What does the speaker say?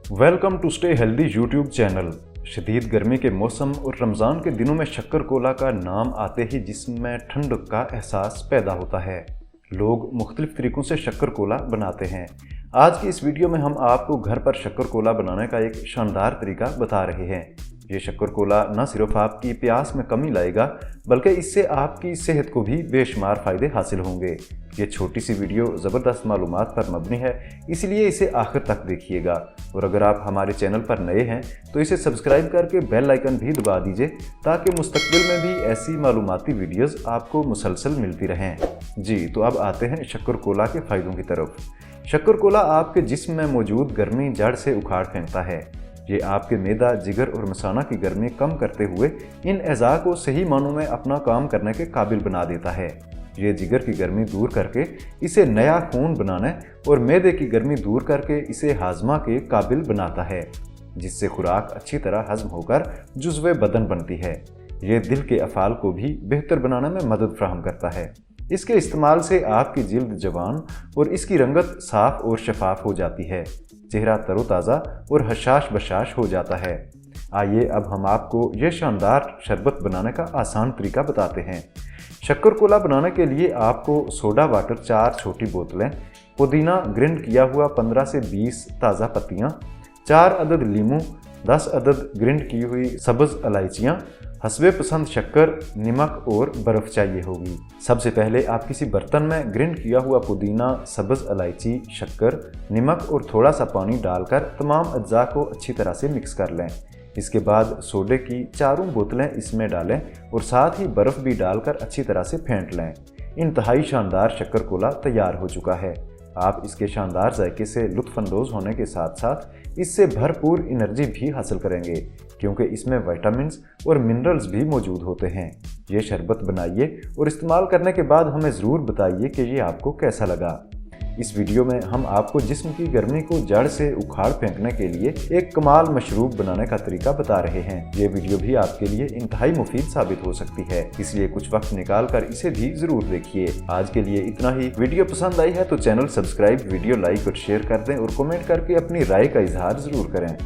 Welcome to stay healthy YouTube channel. शदीद गर्मी के मौसम और रमज़ान के दिनों में शक्कर कोला का नाम आते ही जिस्म में ठंड का एहसास पैदा होता है। लोग मुख्तलिफ तरीक़ों से शक्कर कोला बनाते हैं। आज की इस वीडियो में हम आपको घर पर शक्कर कोला बनाने का एक शानदार तरीका बता रहे हैं। ये शक्कर कोला न सिर्फ आपकी प्यास में कमी लाएगा बल्कि इससे आपकी सेहत को भी बेशुमार फ़ायदे हासिल होंगे। ये छोटी सी वीडियो ज़बरदस्त मालूमात पर मबनी है, इसलिए इसे आखिर तक देखिएगा। और अगर आप हमारे चैनल पर नए हैं तो इसे सब्सक्राइब करके बेल आइकन भी दबा दीजिए ताकि मुस्तकबिल में भी ऐसी मालूमाती वीडियोज़ आपको मुसलसल मिलती रहें। जी तो अब आते हैं शक्कर कोला के फ़ायदों की तरफ। शक्कर कोला आपके जिस्म में मौजूद गर्मी जड़ से उखाड़ फेंकता है। ये आपके मैदा, जिगर और मसाना की गर्मी कम करते हुए इन अज़ा को सही मानों में अपना काम करने के काबिल बना देता है। ये जिगर की गर्मी दूर करके इसे नया खून बनाने और मैदे की गर्मी दूर करके इसे हाजमा के काबिल बनाता है, जिससे खुराक अच्छी तरह हजम होकर जुज़्वे बदन बनती है। ये दिल के अफ़ाल को भी बेहतर बनाने में मदद फराहम करता है। इसके इस्तेमाल से आपकी जिल्द जवान और इसकी रंगत साफ और शफाफ हो जाती है। चेहरा तरोताज़ा और हशाश बशाश हो जाता है। आइए अब हम आपको ये शानदार शरबत बनाने का आसान तरीका बताते हैं। शक्कर कोला बनाने के लिए आपको सोडा वाटर 4 छोटी बोतलें, पुदीना ग्राइंड किया हुआ 15 से 20 ताज़ा पत्तियाँ, 4 अदद लीमू, 10 अदद ग्राइंड की हुई सब्ज़ इलायचियाँ, हस्बे पसंद शक्कर, नमक और बर्फ़ चाहिए होगी। सबसे पहले आप किसी बर्तन में ग्राइंड किया हुआ पुदीना, सब्ज़ इलायची, शक्कर, नमक और थोड़ा सा पानी डालकर तमाम अज्जा को अच्छी तरह से मिक्स कर लें। इसके बाद सोडे की 4 बोतलें इसमें डालें और साथ ही बर्फ़ भी डालकर अच्छी तरह से फेंट लें। इंतहाई शानदार शक्कर कोला तैयार हो चुका है। आप इसके शानदार जायके से लुत्फ़अंदोज़ होने के साथ साथ इससे भरपूर एनर्जी भी हासिल करेंगे, क्योंकि इसमें विटामिन्स और मिनरल्स भी मौजूद होते हैं। ये शरबत बनाइए और इस्तेमाल करने के बाद हमें ज़रूर बताइए कि ये आपको कैसा लगा। इस वीडियो में हम आपको जिस्म की गर्मी को जड़ से उखाड़ फेंकने के लिए एक कमाल मशरूब बनाने का तरीका बता रहे हैं। ये वीडियो भी आपके लिए इंतहाई मुफीद साबित हो सकती है, इसलिए कुछ वक्त निकाल कर इसे भी जरूर देखिए। आज के लिए इतना ही। वीडियो पसंद आई है तो चैनल सब्सक्राइब, वीडियो लाइक और शेयर कर दें और कमेंट करके अपनी राय का इजहार जरूर करें।